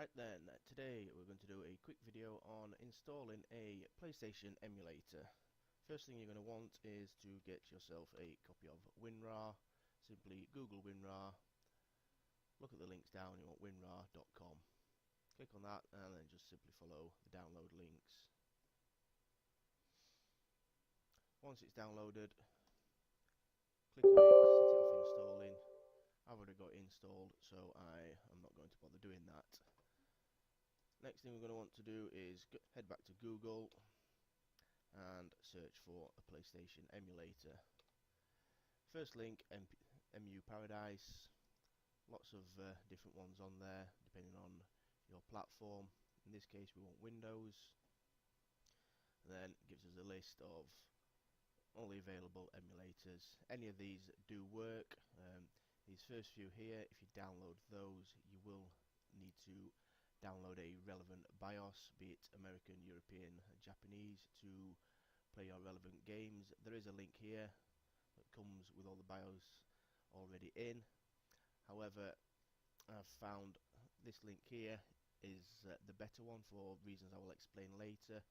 Right then, today we're going to do a quick video on installing a PlayStation emulator. First thing you're going to want is to get yourself a copy of WinRAR. Simply Google WinRAR, look at the links down, you want winrar.com. Click on that and then just simply follow the download links. Once it's downloaded, click on it, set it off installing. I've already got it installed, so I am not going to bother doing that. Next thing we're going to want to do is head back to Google and search for a PlayStation emulator. First link, MU Paradise. Lots of different ones on there depending on your platform. In this case we want Windows. And then it gives us a list of all the available emulators. Any of these do work. These first few here, if you download those, you will need to download a relevant BIOS, be it American, European, Japanese, to play your relevant games. There is a link here that comes with all the BIOS already in. However, I've found this link here is the better one for reasons I will explain later.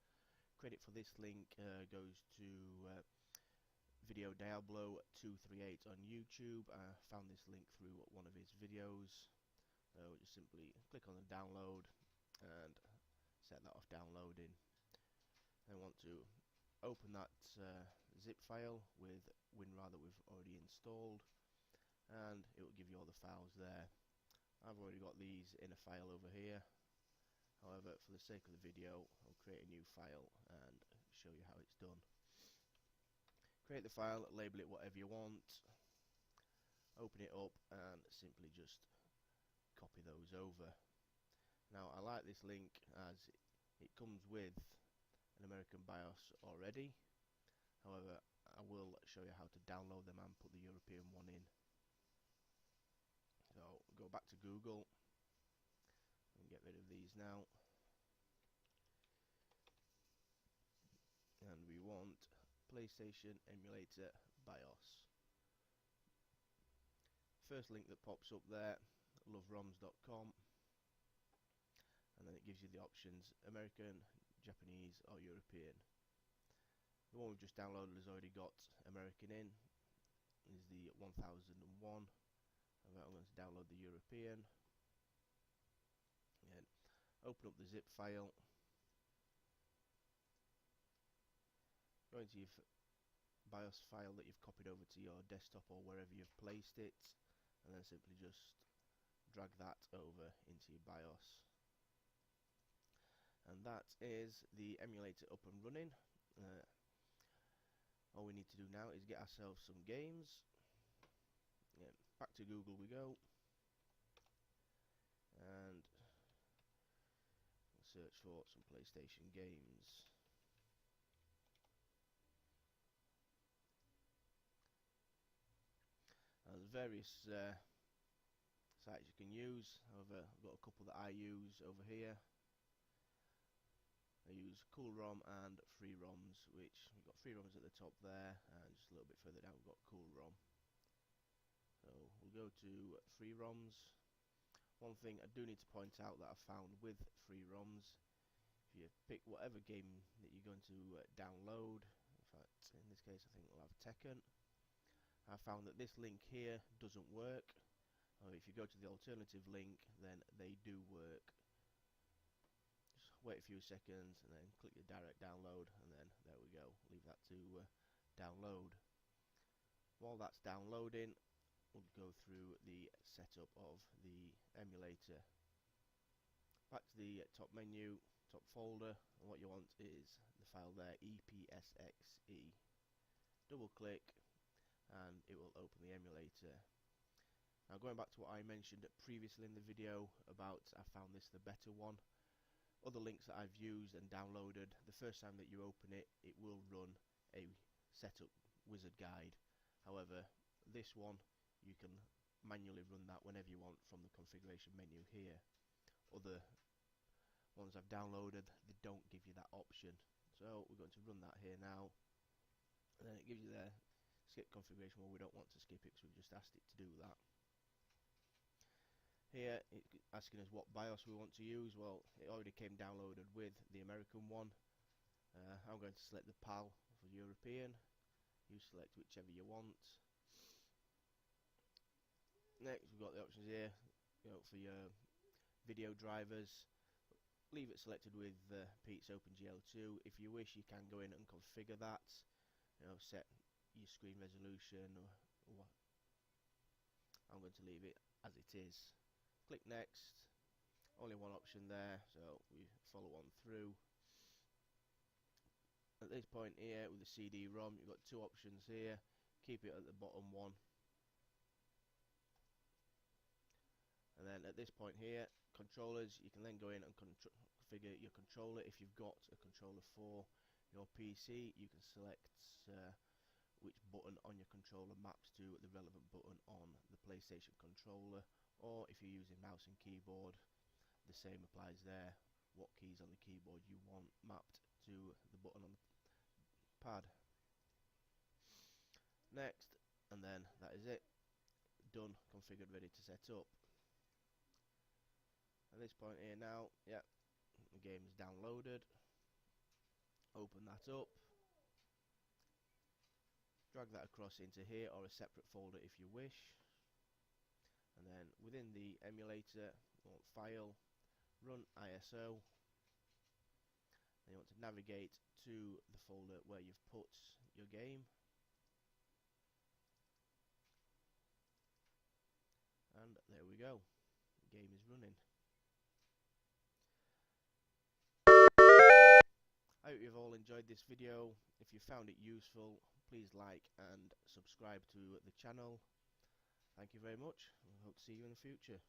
Credit for this link goes to Video Diablo 238 on YouTube. I found this link through one of his videos. So just simply click on the download and set that off downloading. I want to open that zip file with WinRAR that we've already installed, and it will give you all the files there. I've already got these in a file over here. However, for the sake of the video, I'll create a new file and show you how it's done. Create the file, label it whatever you want, open it up and simply just copy those over. Now I like this link as it comes with an American BIOS already. However, I will show you how to download them and put the European one in. So go back to Google and get rid of these now. And we want PlayStation emulator BIOS. First link that pops up there, loveroms.com, and then it gives you the options American, Japanese or European. The one we've just downloaded has already got American in, is the 1001. I'm going to download the European and open up the zip file, go into your BIOS file that you've copied over to your desktop or wherever you've placed it, and then simply just drag that over into your BIOS. And that is the emulator up and running. All we need to do now is get ourselves some games. Back to Google we go, and search for some PlayStation games. There's various sites you can use. However, I've got a couple that I use over here. I use CoolROM and FreeROMs, which we've got FreeROMs at the top there, and just a little bit further down we've got CoolROM. So we'll go to FreeROMs. One thing I do need to point out that I found with FreeROMs, if you pick whatever game that you're going to download, in fact in this case I think we'll have Tekken, I found that this link here doesn't work. If you go to the alternative link, then they do work. Just wait a few seconds and then click the direct download, and then there we go, leave that to download. While that's downloading, we'll go through the setup of the emulator. Back to the top menu, top folder, and what you want is the file there, EPSXE. Double click and it will open the emulator. Now going back to what I mentioned previously in the video about I found this the better one. Other links that I've used and downloaded, the first time that you open it, it will run a setup wizard guide. However, this one you can manually run that whenever you want from the configuration menu here. Other ones I've downloaded, they don't give you that option. So we're going to run that here now, and then it gives you there skip configuration. Well, we don't want to skip it because we've just asked it to do that. Here it's asking us what BIOS we want to use. Well, it already came downloaded with the American one. I'm going to select the PAL for European. You select whichever you want. Next we've got the options here, for your video drivers. Leave it selected with Pete's OpenGL2. If you wish, you can go in and configure that. Set your screen resolution or what. I'm going to leave it as it is. Click next. Only one option there, so we follow on through. At this point here with the CD-ROM, you've got two options here. Keep it at the bottom one. And then at this point here, controllers, you can then go in and configure your controller. If you've got a controller for your PC, you can select which button on your controller maps to the relevant button on the PlayStation controller, or if you're using mouse and keyboard, the same applies there. What keys on the keyboard you want mapped to the button on the pad. Next, and then that is it. Done, configured, ready to set up. At this point here now, yeah, the game is downloaded. Open that up. Drag that across into here or a separate folder if you wish. And then within the emulator, you want File, Run ISO. Then you want to navigate to the folder where you've put your game. And there we go. The game is running. I hope you've all enjoyed this video. If you found it useful, please like and subscribe to the channel. Thank you very much. I hope to see you in the future.